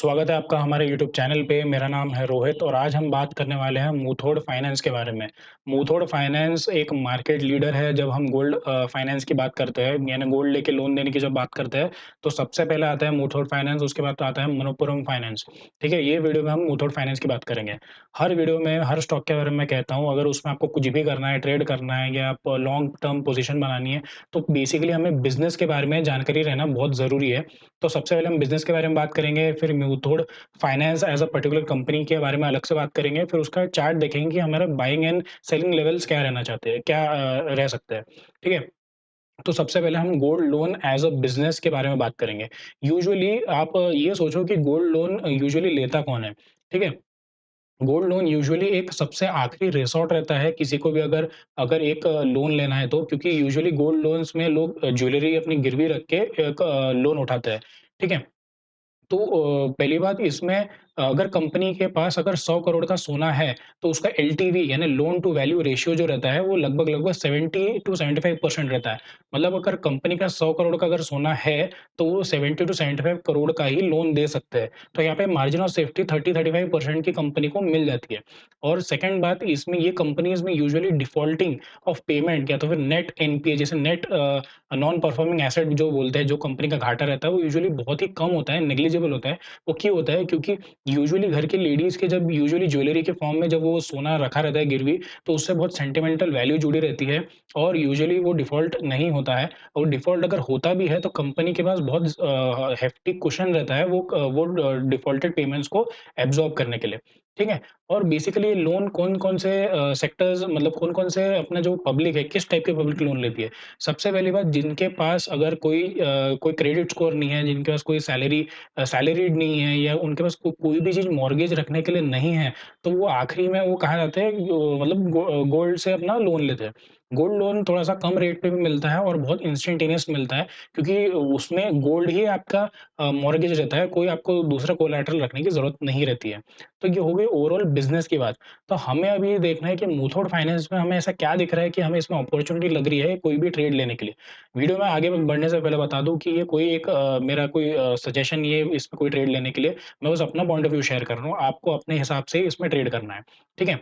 स्वागत है आपका हमारे यूट्यूब चैनल पे। मेरा नाम है रोहित और आज हम बात करने वाले हैं मुथूट फाइनेंस के बारे में। मुथूट फाइनेंस एक मार्केट लीडर है। जब हम गोल्ड फाइनेंस की बात करते हैं, यानी गोल्ड लेके लोन देने की जब बात करते हैं, तो सबसे पहले आता है मुथूट फाइनेंस, उसके बाद तो आता है मनप्पुरम फाइनेंस। ठीक है, ये वीडियो में हम मुथूट फाइनेंस की बात करेंगे। हर वीडियो में हर स्टॉक के बारे में कहता हूँ, अगर उसमें आपको कुछ भी करना है, ट्रेड करना है या आप लॉन्ग टर्म पोजीशन बनानी है, तो बेसिकली हमें बिज़नेस के बारे में जानकारी रहना बहुत ज़रूरी है। तो सबसे पहले हम बिज़नेस के बारे में बात करेंगे, फिर Muthoot finance as a particular company के बारे में अलग से बात करेंगे, फिर उसका चार्ट देखेंगे कि हमारा बाइंग एंड सेलिंग लेवल्स क्या रहना चाहते हैं, क्या रह सकते हैं, ठीक है? तो सबसे पहले हम gold loan as a business के बारे में बात करेंगे। यूजुअली आप ये सोचो कि गोल्ड लोन यूजुअली लेता कौन है, ठीक है? गोल्ड लोन यूजुअली एक सबसे आखिरी रिसॉर्ट रहता है किसी को भी अगर अगर एक लोन लेना है तो, क्योंकि यूजुअली गोल्ड लोन्स में लोग ज्वेलरी अपनी गिरवी रख के एक लोन उठाते हैं, ठीक है? तो पहली बात इसमें अगर कंपनी के पास अगर 100 करोड़ का सोना है, तो उसका एलटीवी यानी लोन टू वैल्यू रेशियो जो रहता है, वो लगभग-लगभग 70 टू 75% रहता है। मतलब अगर कंपनी का 100 करोड़ का अगर सोना है, तो वो 70 टू 75 करोड़ का ही लोन दे सकते हैं। तो यहाँ पे मार्जिन ऑफ सेफ्टी 30-35% की कंपनी को मिल जाती है। और सेकंड बात इसमें ये कंपनीज़ में यूजुअली डिफ़ॉल्टिंग ऑफ पेमेंट या तो फिर नेट एनपीए जैसे नेट नॉन परफॉर्मिंग एसेट जो बोलते हैं, जो कंपनी का घाटा रहता है, वो यूजुअली बहुत ही कम होता है, नेग्लिजिबल होता है। वो क्यों होता है? क्योंकि यूजुअली घर की लेडीज़ के जब यूजुअली ज्वेलरी के फॉर्म में जब वो सोना रखा रहता है गिरवी, तो उससे बहुत सेंटिमेंटल वैल्यू जुड़ी रहती है और यूजुअली वो डिफ़ॉल्ट नहीं होता है और डिफ़ॉल्ट अगर होता भी है, तो कंपनी के पास बहुत हेफ़्टी कुशन रहता है वो डिफ़ॉल्टेड पेमेंट्स को एब्ज़ॉर्ब करने के लिए, ठीक है? और बेसिकली लोन कौन-कौन से सेक्टर्स मतलब कौन-कौन से अपना जो पब्लिक है, किस टाइप के पब्लिक लोन लेती है? सबसे पहली बात जिनके पास अगर कोई क्रेडिट स्कोर नहीं है, जिनके पास कोई सैलरीड नहीं है या उनके पास कोई भी चीज़ मॉर्गेज रखने के लिए नहीं है, तो वो आखिरी में वो कहा जाता है मतलब गोल्ड से अपना लोन लेते हैं। गोल्ड लोन थोड़ा-सा कम रेट पे भी मिलता है और बहुत इंस्टेंटेनियस मिलता है क्योंकि उसमें गोल्ड ही आपका मॉर्गेज रहता है, कोई आपको दूसरा कोलैटरल रखने की ज़रूरत नहीं रहती है। तो ये हो गई ओवरऑल बिज़नेस की बात। तो हमें अभी देखना है कि मुथूट फाइनेंस में हमें ऐसा क्या दिख रहा है कि हमें इसमें अपॉर्च्युनिटी लग रही है कोई भी ट्रेड लेने के लिए। वीडियो में आगे बढ़ने से पहले बता दूँ कि ये कोई एक मेरा कोई सजेशन ये इसमें कोई ट्रेड लेने के लिए मैं बस अपना पॉइंट ऑफ व्यू शेयर कर रहा हूँ। आपको अपने हिसाब से इसमें ट्रेड करना है, ठीक है?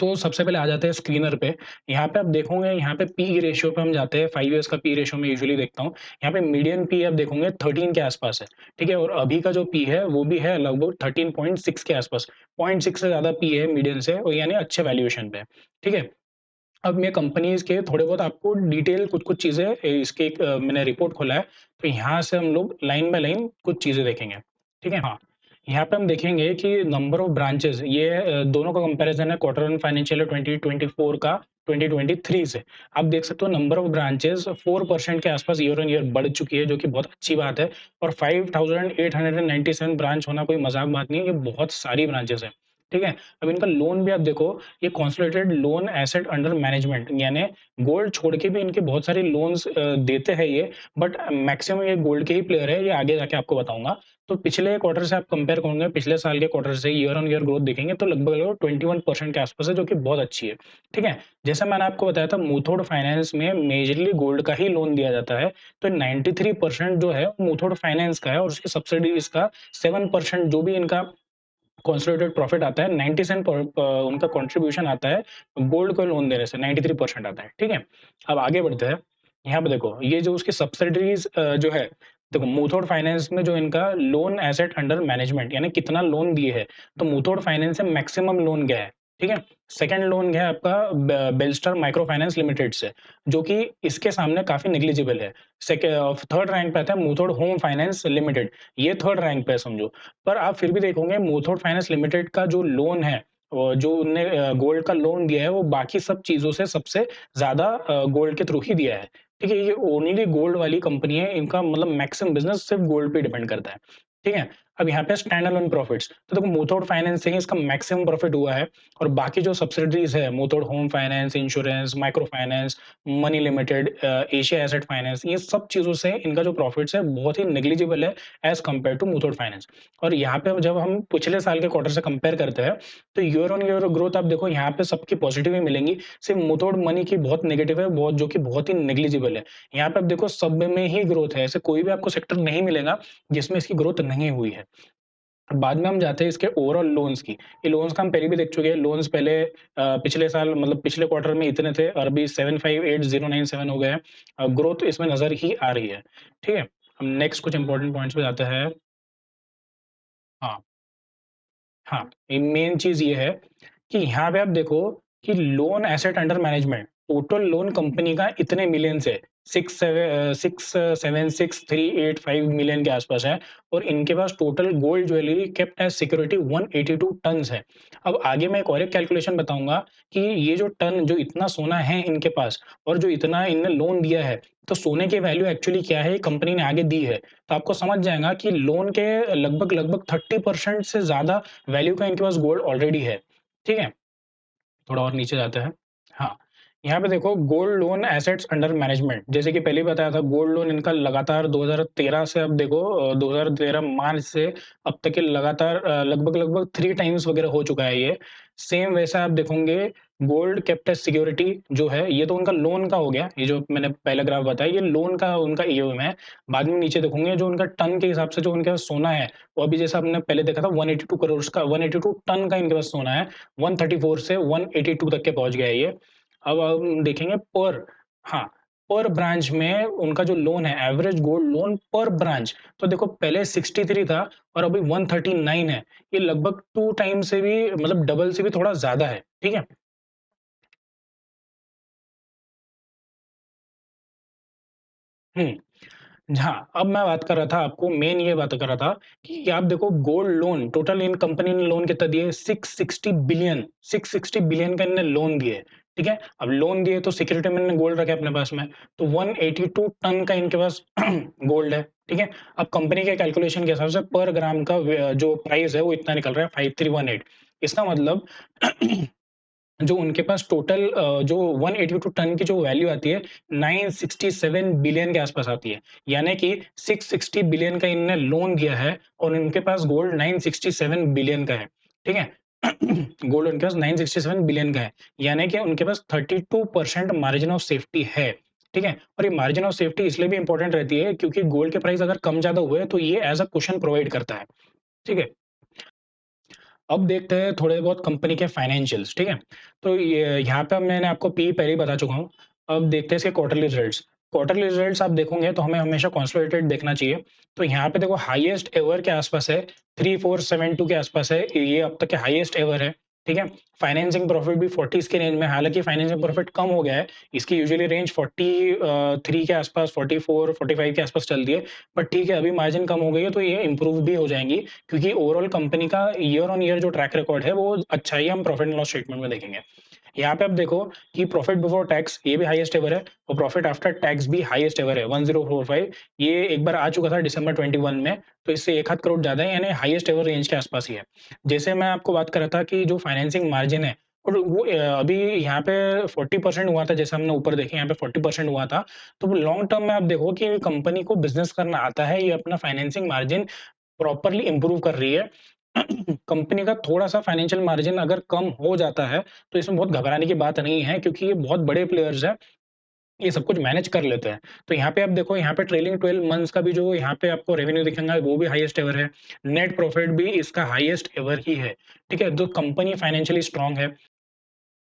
तो सबसे पहले आ जाते हैं स्क्रीनर पे। यहाँ पे आप देखोगे यहाँ पे पी/ई रेशियो पे हम जाते हैं, 5 इयर्स का पी रेशियो मैं यूजुअली देखता हूँ। यहाँ पे मीडियन पी आप देखोगे 13 के आसपास है, ठीक है? और अभी का जो पी है वो भी है लगभग 13.6 के आसपास। 0.6 से ज़्यादा पी है मीडियन से और यानी अच्छे वैल्यूएशन पे है, ठीक है? अब मैं कंपनीज़ के थोड़े बहुत आपको डिटेल कुछ-कुछ चीज़ें इसके एक मैंने रिपोर्ट खोला है, तो यहाँ से हम लोग लाइन बाय लाइन कुछ चीज़ें देखेंगे, ठीक है? हाँ, यहाँ पे हम देखेंगे कि नंबर ऑफ ब्रांचेज़ ये दोनों का कंपैरिज़न है क्वार्टर 1 फाइनेंशियल ईयर 2024 का 2023 से। आप देख सकते हो नंबर ऑफ ब्रांचेज़ 4% के आसपास ईयर ऑन ईयर बढ़ चुकी है, जो कि बहुत अच्छी बात है और 5897 ब्रांच होना कोई मज़ाक बात नहीं है, ये बहुत सारी ब्रांचेज़ हैं, ठीक है? अब इनका लोन भी आप देखो ये consolidated loan asset under management यानी गोल्ड छोड़ के भी इनके बहुत सारे लोन्स देते हैं ये, बट मैक्सिमम ये गोल्ड के ही प्लेयर है, ये आगे जाके आपको बताऊँगा। तो पिछले क्वार्टर से आप कंपेयर करोगे, पिछले साल के क्वार्टर से ईयर ऑन ईयर ग्रोथ देखेंगे तो लगभग-लगभग 21% के आसपास है, जो कि बहुत अच्छी है, ठीक है? जैसा मैंने आपको बताया था मुथूट फाइनेंस में मेजरली गोल्ड का ही लोन दिया जाता है, तो 93% जो है मुथूट फाइनेंस का है और उसकी सब्सिडीज़ का 7% जो भी इनका कंसोलिडेटेड प्रॉफिट आता है 90 सेंट उनका कंट्रीब्यूशन आता है गोल्ड को लोन देने से 93% आता है, ठीक है? अब आगे बढ़ते हैं। यहाँ पे देखो ये जो उसकी सब्सिडीज़ जो है, देखो मुथूट फाइनेंस में जो इनका लोन एसेट अंडर मैनेजमेंट यानी कितना लोन दिए है, तो मुथूट फाइनेंस से मैक्सिमम लोन गया है, ठीक है? सेकंड लोन गया है आपका बेलस्टर माइक्रो फाइनेंस लिमिटेड से, जो कि इसके सामने काफ़ी नेग्लिजिबल है। थर्ड रैंक पे आता है मुथूट होम फाइनेंस लिमिटेड, ये थर्ड रैंक पे है समझो। पर आप फिर भी देखोगे मुथूट फाइनेंस लिमिटेड का जो लोन है जो उनने गोल्ड का लोन दिया है वो बाकी सब चीज़ों से सबसे ज़्यादा गोल्ड के थ्रू ही दिया है। ठीक है? ये ओनली गोल्ड वाली कंपनी है, इनका मतलब मैक्सिमम बिज़नेस सिर्फ़ गोल्ड पे डिपेंड करता है। ठीक है? अब यहाँ पे स्टैंड अलोन प्रॉफिट्स, तो देखो मुथूट फाइनेंस से ही इसका मैक्सिमम प्रॉफिट हुआ है और बाकी जो सब्सिडियरीज़ है Muthoot home finance, insurance, micro finance, money limited, Asia asset finance, ये सब चीज़ों से इनका जो प्रॉफिट्स है बहुत ही नेग्लिजिबल है as compared to Muthoot finance. और यहाँ पे जब हम पिछले साल के क्वार्टर से कंपेयर करते हैं, तो ईयर ऑन ईयर ग्रोथ आप देखो यहाँ पे सबकी पॉजिटिव ही मिलेंगी, सिर्फ मुथूट मनी की बहुत नेगेटिव है, बहुत जो कि बहुत ही नेग्लिजिबल है। यहाँ पे आप देखो सब में ही ग्रोथ है, ऐसे कोई भी आपको सेक्टर नहीं मिलेगा जिसमें इसकी ग्रोथ नहीं हुई है। बाद में हम जाते हैं इसके ओवरऑल लोन्स की। ये लोन्स का हम पहले भी देख चुके हैं, लोन्स पहले पिछले साल मतलब पिछले क्वार्टर में इतने थे और अभी 758097 हो गए हैं। ग्रोथ इसमें नज़र ही आ रही है, ठीक है? हम नेक्स्ट कुछ इंपॉर्टेंट पॉइंट्स पे जाते हैं। हाँ। हाँ, ये मेन चीज़ ये है कि यहाँ पे आप देखो कि loan asset under management, total loan company का इतने मिलियंस है, 67638 मिलियन के आसपास है और इनके पास total gold jewellery kept as security 182 tons है। अब आगे मैं एक कैलकुलेशन बताऊँगा कि ये जो टन जो इतना सोना है इनके पास और जो इतना इनने लोन दिया है, तो सोने की वैल्यू एक्चुअली क्या है, कंपनी ने आगे दी है। तो आपको समझ जाएगा कि लोन के लगभग-लगभग 30% से ज़्यादा वैल्यू का इनके पास गोल्ड ऑलरेडी है, ठीक है? थोड़ा और नीचे जाते हैं। हाँ, यहाँ पे देखो gold loan assets under management जैसे कि पहले ही बताया था गोल्ड लोन इनका लगातार 2013 से अब देखो 2013 मार्च से अब तक के लगातार लगभग-लगभग 3 टाइम्स वगैरह हो चुका है ये। सेम वैसा आप देखोगे गोल्ड केप्ट एज़ सिक्योरिटी जो है ये तो उनका लोन का हो गया, ये जो मैंने पहला ग्राफ बताया ये लोन का उनका ईओएम है। बाद में नीचे देखोगे जो उनका टन के हिसाब से जो उनके पास सोना है, वो अभी जैसा हमने पहले देखा था 182 करोड़ का 182 टन का इनके पास सोना है। 134 से 182 तक के पहुँच गया है ये। अब हम देखेंगे पर हाँ, पर ब्रांच में उनका जो लोन है एवरेज गोल्ड लोन पर ब्रांच तो देखो पहले 63 था और अभी 139 है। ये लगभग 2 टाइम से भी मतलब डबल से भी थोड़ा ज़्यादा है, ठीक है? हुँ। हाँ, अब मैं बात कर रहा था आपको मेन ये बात कर रहा था कि आप देखो गोल्ड लोन टोटल इन कंपनी ने लोन कितना दिए 660 बिलियन का इन्होंने लोन दिए, ठीक है? अब लोन दिए तो सिक्योरिटी में इन्होंने गोल्ड रखा है अपने पास में, तो 182 टन का इनके पास गोल्ड है, ठीक है? अब कंपनी के कैलकुलेशन के हिसाब से पर ग्राम का जो प्राइस है वो इतना निकल रहा है 5318 इसका मतलब जो उनके पास टोटल जो 182 टन की जो वैल्यू आती है, 967 बिलियन के आसपास आती है। यानी कि 660 बिलियन का इन्होंने लोन दिया है और इनके पास गोल्ड 967 बिलियन का है, ठीक है? गोल्ड उनके पास 967 बिलियन का है, यानी कि उनके पास 32% मार्जिन ऑफ सेफ्टी है, ठीक है? और ये मार्जिन ऑफ सेफ्टी इसलिए भी इम्पोर्टेंट रहती है क्योंकि गोल्ड के प्राइस अगर कम-ज़्यादा हुए तो ये एज़ अ कुशन प्रोवाइड करता है, ठीक है? अब देखते हैं थोड़े बहुत कंपनी के फाइनेंशियल्स, ठीक है? तो ये यहाँ पे मैंने आपको पी पहले ही बता चुका हूँ। अब देखते हैं इसके क्वार्टरली रिजल्ट्स। क्वार्टरली रिजल्ट्स आप देखोगे तो हमें हमेशा कंसोलिडेटेड देखना चाहिए। तो यहाँ पे देखो हाईएस्ट एवर के आसपास है, 3472 के आसपास है, ये अब तक के हाईएस्ट एवर है, ठीक है? फाइनेंसिंग प्रॉफिट भी 40s के रेंज में हालाँकि फाइनेंसिंग प्रॉफिट कम हो गया है। इसकी यूजुअली रेंज 3 के आसपास, 44, 45 के आसपास चलती है। बट ठीक है, अभी मार्जिन कम हो गई है तो ये इम्प्रूव भी हो जाएँगी। क्योंकि ओवरऑल कंपनी का ईयर ऑन ईयर जो ट्रैक रिकॉर्ड है वो अच्छा ही हम प्रॉफिट एंड लॉस स्टेटमेंट में देखेंगे। यहाँ पे आप देखो कि प्रॉफिट बिफोर टैक्स ये भी हाईएस्ट एवर है और प्रॉफिट आफ्टर टैक्स भी हाईएस्ट एवर है 1045 ये एक बार आ चुका था दिसंबर 21 में तो इससे 1 आध करोड़ ज़्यादा है यानी हाईएस्ट एवर रेंज के आसपास ही है। जैसे मैं आपको बात कर रहा था कि जो फाइनेंसिंग मार्जिन है और वो अभी यहाँ पे 40% हुआ था जैसे हमने ऊपर देखे यहाँ पे 40% हुआ था। तो लॉन्ग टर्म में आप देखो कि कंपनी को बिज़नेस करना आता है, ये अपना फाइनेंसिंग मार्जिन प्रॉपरली इम्प्रूव कर रही है। कंपनी का थोड़ा-सा फाइनेंशियल मार्जिन अगर कम हो जाता है, तो इसमें बहुत घबराने की बात नहीं है क्योंकि ये बहुत बड़े प्लेयर्स हैं, ये सब कुछ मैनेज कर लेते हैं। तो यहाँ पे आप देखो यहाँ पे ट्रेलिंग 12 मंथ्स का भी जो यहाँ पे आपको रेवेन्यू दिखेगा वो भी हाईएस्ट एवर है। नेट प्रॉफिट भी इसका हाईएस्ट एवर ही है, ठीक है? तो कंपनी फाइनेंशियली स्ट्रॉन्ग है।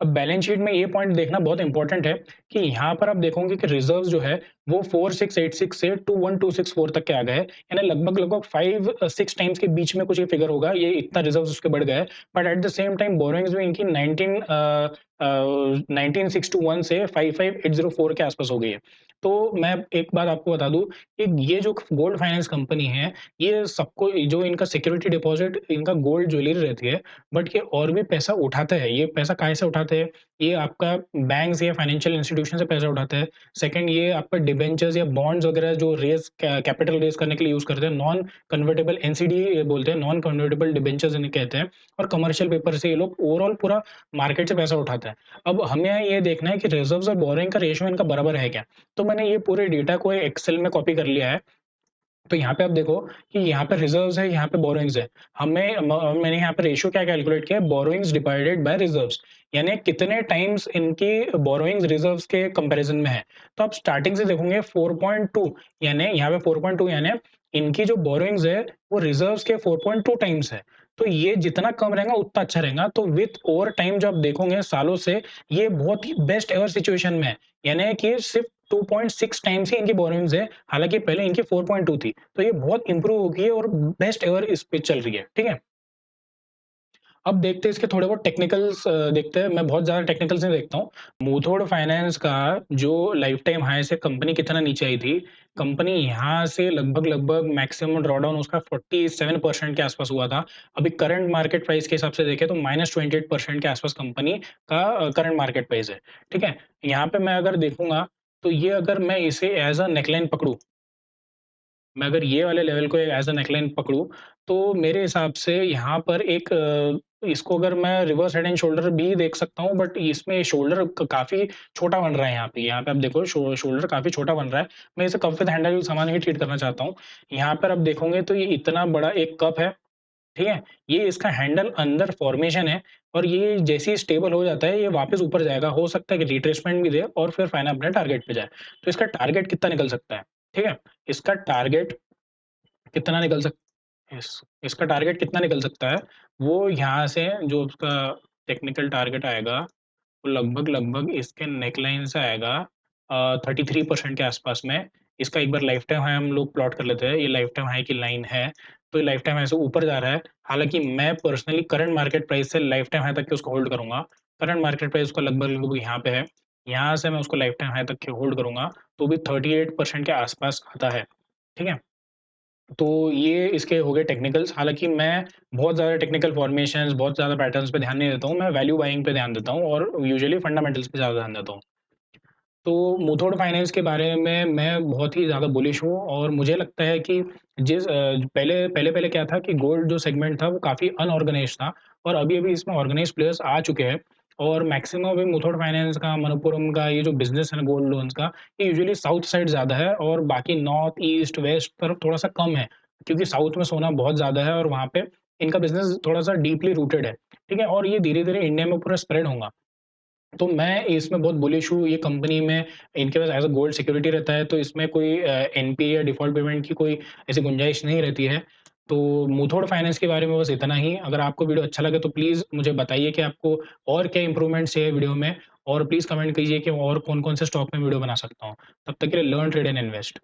अब बैलेंस शीट में ये पॉइंट देखना बहुत इंपॉर्टेंट है कि यहाँ पर आप देखोगे कि रिजर्व्स जो है वो 4686 से 21264 तक के आ गए हैं। यानी लगभग-लगभग 5-6 टाइम्स के बीच में कुछ ये फिगर होगा, ये इतना रिजर्व्स उसके बढ़ गए हैं। But at the same time borrowings भी इनकी 19621 से 55804 के आसपास हो गई है। तो मैं एक बात आपको बता दूँ कि ये जो गोल्ड फाइनेंस कंपनी है, ये सबको जो इनका सिक्योरिटी डिपॉज़िट इनका गोल्ड ज्वेलरी रहती है बट ये और भी पैसा उठाते हैं। ये पैसा काहे से उठाते हैं? ये आपका बैंक या फाइनेंशियल इंस्टीट्यूशन से पैसा उठाते हैं। सेकंड ये आपका डिबेंचर्स या बॉन्ड्स वगैरह जो रेज़ कैपिटल रेज़ करने के लिए यूज़ करते हैं, नॉन कन्वर्टिबल एनसीडी बोलते हैं, नॉन कन्वर्टिबल डिबेंचर्स इन्हें कहते हैं और कमर्शियल पेपर से ये लोग ओवरऑल पूरा मार्केट से पैसा उठाते हैं। अब हमें ये देखना है कि रिजर्व्स और बोरोइंग का रेशियो इनका बराबर है क्या? तो मैंने ये पूरे डेटा को एक्सेल में कॉपी कर लिया है। तो यहाँ पे आप देखो कि यहाँ पे रिज़र्व्स है, यहाँ पे बोरोइंग्स है। मैंने यहाँ पे रेशियो क्या कैलकुलेट किया है, बोरोइंग्स डिवाइडेड बाय रिज़र्व्स, यानी कितने टाइम्स इनकी बोरोइंग्स रिज़र्व्स के कंपैरिज़न में है। तो आप स्टार्टिंग से देखोगे 4.2, यानी यहाँ पे 4.2 यानी इनकी जो बोरोइंग्स है वो रिज़र्व्स के 4.2 टाइम्स है। तो ये जितना कम रहेगा उतना अच्छा रहेगा। तो विथ ओवर टाइम जो आप देखोगे सालों से, ये बहुत ही बेस्ट एवर सिचुएशन में है। यानी कि सिर्फ 2.6 टाइम्स ही इनकी बोरोइंग्स है, हालाँकि पहले इनकी 4.2 थी। तो ये बहुत इम्प्रूव हो गई है और बेस्ट एवर इस पे चल रही है, ठीक है? अब देखते हैं इसके थोड़े बहुत टेक्निकल्स देखते हैं। मैं बहुत ज़्यादा टेक्निकल्स नहीं देखता हूँ। मुथूट फाइनेंस का जो लाइफ टाइम हाई से कंपनी कितना नीचे आई थी, कंपनी यहाँ से लगभग-लगभग मैक्सिमम ड्रॉडाउन उसका 47% के आसपास हुआ था। अभी करंट मार्केट प्राइस के हिसाब से देखें तो -28% के आसपास कंपनी का करंट मार्केट प्राइस है, ठीक है? यहाँ पे मैं अगर देखूँगा, तो ये अगर मैं इसे एज़ अ नेकलाइन पकड़ूँ, मैं अगर ये वाले लेवल को एज़ अ नेकलाइन पकड़ूँ, तो मेरे हिसाब से यहाँ पर एक इसको अगर मैं रिवर्स हेड एंड शोल्डर भी देख सकता हूँ, बट इसमें शोल्डर काफ़ी छोटा बन रहा है यहाँ पे। यहाँ पे आप देखो शोल्डर काफ़ी छोटा बन रहा है। मैं इसे कप विद हैंडल सामान ही ट्रीट करना चाहता हूँ। यहाँ पर आप देखोगे तो ये इतना बड़ा एक कप है, ठीक है? ये इसका हैंडल अंदर फॉर्मेशन है और ये जैसे ही स्टेबल हो जाता है, ये वापस ऊपर जाएगा। हो सकता है कि रिट्रेसमेंट भी दे और फिर फाइनल अपने टारगेट पे जाए। तो इसका टारगेट कितना निकल सकता है, ठीक है? इसका टारगेट कितना निकल सक इसका टारगेट कितना निकल सकता है, वो यहाँ से जो उसका टेक्निकल टारगेट आएगा, वो लगभग-लगभग इसके नेकलाइन से आएगा 33% के आसपास में। इसका एक बार लाइफ टाइम हाई हम लोग प्लॉट कर लेते हैं, ये लाइफ टाइम हाई की लाइन है, तो ये लाइफ टाइम हाई से ऊपर जा रहा है। हालाँकि मैं पर्सनली करंट मार्केट प्राइस से लाइफ टाइम हाई तक के उसको होल्ड करूँगा। करंट मार्केट प्राइस उसका लगभग-लगभग यहाँ पे है, यहाँ से मैं उसको लाइफ टाइम हाई तक के होल्ड करूँगा, तो भी 38% के आसपास आता है, ठीक है? तो ये इसके हो गए टेक्निकल्स। हालाँकि मैं बहुत ज़्यादा टेक्निकल फॉर्मेशंस, बहुत ज़्यादा पैटर्न्स पे ध्यान नहीं देता हूँ, मैं वैल्यू बाइंग पे ध्यान देता हूँ और यूजुअली फंडामेंटल्स पे ज़्यादा ध्यान देता हूँ। तो मुथूट फाइनेंस के बारे में मैं बहुत ही ज़्यादा बुलिश हूँ और मुझे लगता है कि पहले-पहले क्या था कि गोल्ड जो सेगमेंट था वो काफ़ी अनऑर्गनाइज़्ड था और अभी-अभी इसमें ऑर्गनाइज़्ड प्लेयर्स आ चुके हैं और मैक्सिमम अभी मुथूट फाइनेंस का, मनप्पुरम का ये जो बिज़नेस है ना गोल्ड लोन्स का, ये यूजुअली साउथ साइड ज़्यादा है और बाकी नॉर्थ, ईस्ट, वेस्ट तरफ थोड़ा-सा कम है। क्योंकि साउथ में सोना बहुत ज़्यादा है और वहाँ पे इनका बिज़नेस थोड़ा-सा डीपली रूटेड है, ठीक है? और ये धीरे-धीरे इंडिया में पूरा स्प्रेड होगा। तो मैं इसमें बहुत बुलिश हूँ, ये कंपनी में इनके पास एज़ अ गोल्ड सिक्योरिटी रहता है, तो इसमें कोई एनपीए या डिफ़ॉल्ट पेमेंट की कोई ऐसी गुंजाइश नहीं रहती है। तो मुथूट फाइनेंस के बारे में बस इतना ही। अगर आपको वीडियो अच्छा लगे तो प्लीज़ मुझे बताइए कि आपको और क्या इम्प्रूवमेंट्स चाहिए वीडियो में और प्लीज़ कमेंट कीजिए कि और कौन-कौन से स्टॉक में वीडियो बना सकता हूँ। तब तक के लिए लर्न, ट्रेड एंड इन्वेस्ट।